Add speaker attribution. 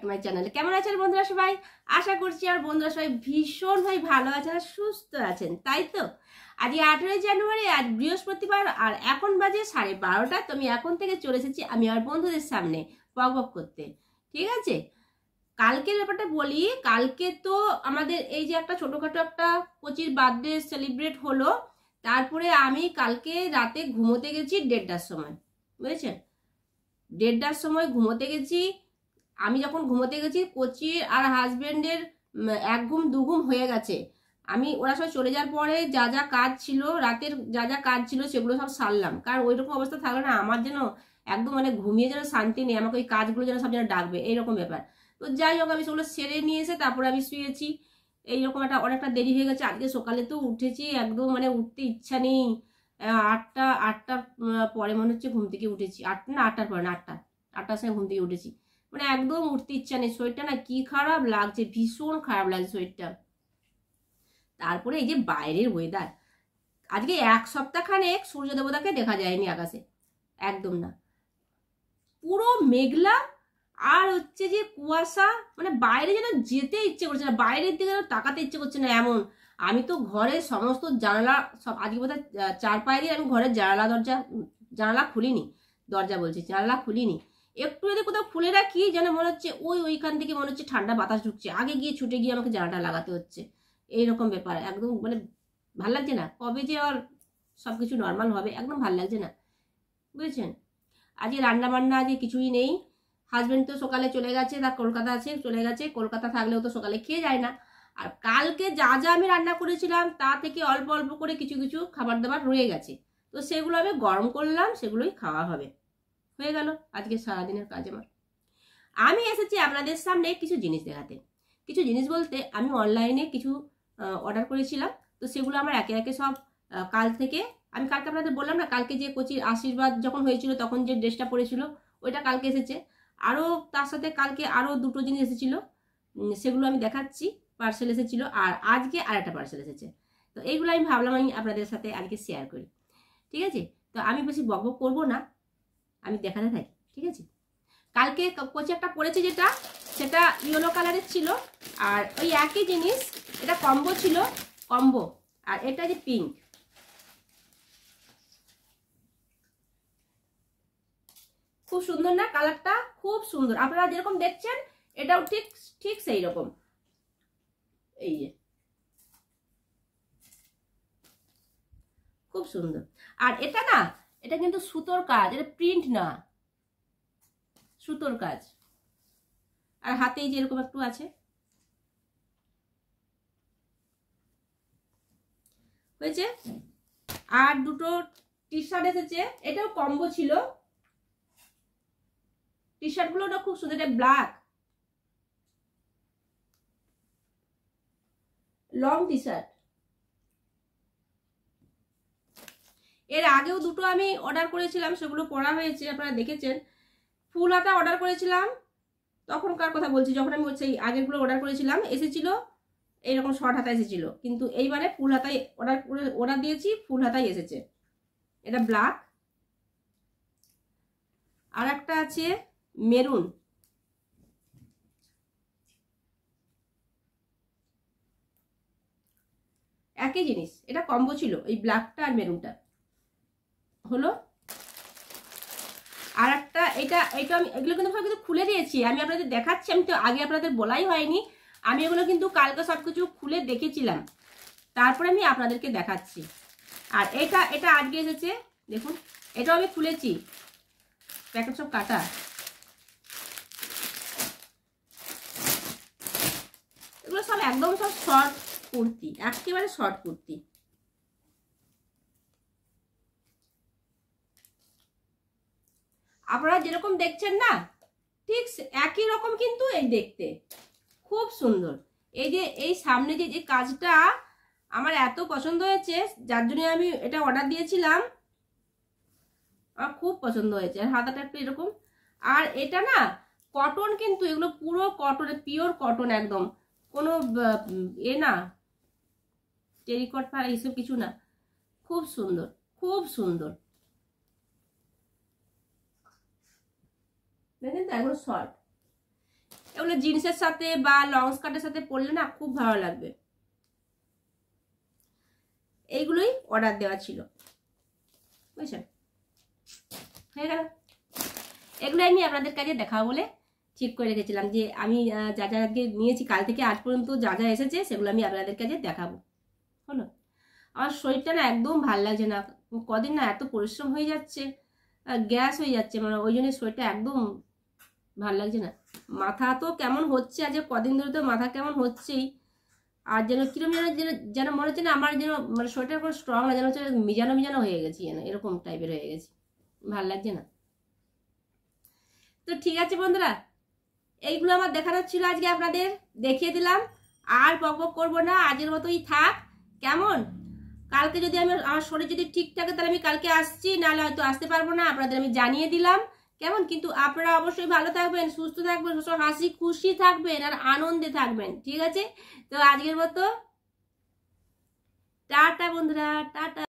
Speaker 1: To my channel. কেমন আছেন বন্ধুরা সবাই? আশা করছি আর বন্ধুরা সবাই ভীষণ ভালো আছেন আর সুস্থ আছেন, তাই তো? আজকে 18 জানুয়ারি, আজ বৃহস্পতিবার, আর এখন বাজে 12:30। তো আমি এখন থেকে চলে এসেছি আমি আর বন্ধুদের সামনে বক বক করতে, ঠিক আছে? কালকের ব্যাপারটা বলি। কালকে তো আমাদের এই যে একটা ছোটোখাটো একটা কোচির বার্থডে সেলিব্রেট হলো। তারপরে আমি কালকে রাতে ঘুমোতে গেছি 1:30টার সময়, বুঝেছেন? 1:30টার সময় ঘুমোতে গেছি। আমি যখন ঘুমোতে গেছি কোচির আর হাজব্যান্ডের এক ঘুম দু ঘুম হয়ে গেছে। ওরা সব চলে যাওয়ার পরে যা যা কাজ ছিল, রাতের যা যা কাজ ছিল সেগুলো সব সারলাম, কারণ ওইরকম অবস্থা থাকলে না আমার যেন একদম ঘুমিয়ে যেন শান্তি নেই, আমাকে ওই কাজগুলো যেন সব যেন ডাকবে, এইরকম ব্যাপার। তো যাই হোক, আমি সেগুলো সেরে নিয়ে এসে তারপরে আমি শুয়েছি। এইরকম অনেকটা দেরি হয়ে গেছে। আজকে সকালে তো উঠেছি একদম উঠতে ইচ্ছা নেই। 8টার পরে মনে হচ্ছে ঘুম থেকে উঠেছি। 8টার পরে না, 8টার সময় ঘুম থেকে উঠেছি। একদম উঠতে ইচ্ছা নেই। শরীরটা না কি খারাপ লাগছে, ভীষণ খারাপ লাগছে শরীরটা। তারপরে এই যে বাইরের ওয়েদার, আজকে এক সপ্তাহ খানেক সূর্য দেবতাকে দেখা যায়নি আকাশে, একদম না। পুরো মেঘলা আর হচ্ছে যে কুয়াশা, বাইরে যেন যেতে ইচ্ছে করছে না, বাইরের দিকে যেন তাকাতে ইচ্ছে করছে না এমন। আমি তো ঘরের সমস্ত জানালা সব আজকে বোধহয় 4 পায়ে দিয়ে আমি ঘরের জানালা খুলিনি, জানালা খুলিনি। একটু যদি কোথাও খুলে রাখি যেন মনে হচ্ছে ওইখান থেকে মনে হচ্ছে ঠান্ডা বাতাস ঢুকছে, আগে গিয়ে ছুটে গিয়ে আমাকে জানালাটা লাগাতে হচ্ছে। এইরকম ব্যাপার, একদম ভাল লাগছে না। কবে যে আর সবকিছু নর্মাল হবে, একদম ভাল লাগছে না, বুঝেছেন? আজকে রান্না বান্না আজকে কিছুই নেই। হাজব্যান্ড তো সকালে চলে গেছে, তার কলকাতা আছে, চলে গেছে। কলকাতা থাকলেও তো সকালে খেয়ে যায় না। আর কালকে যা যা আমি রান্না করেছিলাম তা থেকে অল্প অল্প করে কিছু কিছু খাবার দাবার রয়ে গেছে, তো সেগুলো আমি গরম করলাম, সেগুলোই খাওয়া হবে। হয়ে গেল আজকে সারাদিনের কাজ আমার। আমি এসেছি আপনাদের সামনে কিছু জিনিস দেখাতে। কিছু জিনিস বলতে আমি অনলাইনে কিছু অর্ডার করেছিলাম, তো সেগুলো আমার একে একে সব কাল থেকে, আমি কালকে আপনাদের বললাম না, কালকে যে কোচির আশীর্বাদ যখন হয়েছিল তখন যে ড্রেসটা পরেছিল ওইটা কালকে এসেছে। আরও তার সাথে কালকে আরও দুটো জিনিস এসেছিল, সেগুলো আমি দেখাচ্ছি। পার্সেল এসেছিল, আর আজকে আরেকটা পার্সেল এসেছে। তো এইগুলো আমি ভাবলাম আমি আপনাদের সাথে আজকে শেয়ার করি, ঠিক আছে? তো আমি বেশি বকবক করবো না, আমি দেখাতে থাকি, ঠিক আছে? কালকে কোচে একটা পরেছে যেটা, সেটা ইয়েলো কালারের ছিল। আর ওই একই জিনিস, এটা কম্বো ছিল, কম্বো। আর এটা যে পিঙ্ক, খুব সুন্দর না কালারটা? খুব সুন্দর। আপনারা যেরকম দেখছেন এটাও ঠিক ঠিক সেই রকম। এই যে খুব সুন্দর। আর এটা না, এটা কিন্তু সুতোর কাজ, এটা প্রিন্ট না, সুতোর কাজ। আর হাতেই যে এরকম একটু আছে, হয়েছে। আর দুটো টি শার্ট এসেছে, এটাও কম্বো ছিল। টি শার্ট গুলো খুব সুন্দর, এটা ব্ল্যাক লং টি শার্ট। এর আগেও দুটো আমি অর্ডার করেছিলাম, সেগুলো পরা হয়েছে, আপনারা দেখেছেন। ফুল হাতা অর্ডার করেছিলাম, তখনকার কথা বলছি, যখন আমি সেই আগেরগুলো অর্ডার করেছিলাম এসেছিল এইরকম শর্ট হাতা এসেছিল, কিন্তু এইবারে ফুল হাতাই অর্ডার দিয়েছি, ফুল হাতাই এসেছে। এটা ব্ল্যাক। আর একটা আছে মেরুন, একই জিনিস, এটা কম্বো ছিল, এই ব্ল্যাকটা আর মেরুনটা হলো। আর একটা এটা আমি এগুলো কিন্তু খুলে দিয়েছি, আমি আপনাদের দেখাচ্ছি। আমি তো আগে আপনাদের বলাই হয়নি, আমি এগুলো কিন্তু কালকে সবকিছু খুলে দেখেছিলাম, তারপরে আমি আপনাদেরকে দেখাচ্ছি। আর এটা আজকে এসেছে, দেখুন। এটাও আমি খুলেছি, প্যাকেট সব কাটা। এগুলো সব একদম সব শর্ট কুর্তি, একেবারে শর্ট কুর্তি। আপনারা যেরকম দেখছেন না ঠিক একই রকম, কিন্তু এই দেখতে খুব সুন্দর। এই যে এই সামনে যে কাজটা আমার এত পছন্দ হয়েছে, যার জন্য আমি এটা অর্ডার দিয়েছিলাম, আমার খুব পছন্দ হয়েছে। আর হাতাটা একটু এরকম। আর এটা না কটন, কিন্তু এগুলো পুরো কটন, পিওর কটন একদম, কোনো এ না টেরিকট বা এইসব কিছু না। খুব সুন্দর, খুব সুন্দর। দেখেন তো, এগুলো শর্ট। এগুলো জিন্সের সাথে বা লং স্কার্টের সাথে পরলে না খুব ভালো লাগবে। এইগুলোই অর্ডার দেওয়া ছিল, বুঝছেন? হয়ে গেল। এগুলো আমি আপনাদের কাছে দেখাবো বলে ঠিক করে রেখেছিলাম যে আমি যা যা আজকে নিয়েছি কাল থেকে আজ পর্যন্ত যা যা এসেছে সেগুলো আমি আপনাদের কাছে দেখাবো। হলো, আমার শরীরটা না একদম ভাল লাগছে না, কদিন না এত পরিশ্রম হয়ে যাচ্ছে, গ্যাস হয়ে যাচ্ছে, মানে ওই জন্য শরীরটা একদম ভাল লাগছে না। মাথা তো কেমন হচ্ছে, আজ কদিন ধরে তো মাথা কেমন হচ্ছেই, আর যেন কিরম যেন যেন মনে হচ্ছে না আমার যেন মানে শরীরটা কোনো স্ট্রং না, যেন হচ্ছে মিজানো মিজানো হয়ে গেছি, যেন এরকম টাইপের হয়ে গেছি, ভাল লাগছে না। তো ঠিক আছে বন্ধুরা, এইগুলো আমার দেখানোর ছিল আজকে, আপনাদের দেখিয়ে দিলাম, আর বকবক করবো না, আজকের মতোই থাক, কেমন? কালকে যদি আমার শরীর যদি ঠিক থাকে তাহলে আমি কালকে আসছি, নাহলে হয়তো আসতে পারবো না, আপনাদের আমি জানিয়ে দিলাম, কেমন? কিন্তু আপনারা অবশ্যই ভালো থাকবেন, সুস্থ থাকবেন, সবসময় হাসি খুশি থাকবেন আর আনন্দে থাকবেন, ঠিক আছে? তো আজকের মতো টাটা বন্ধুরা, টাটা।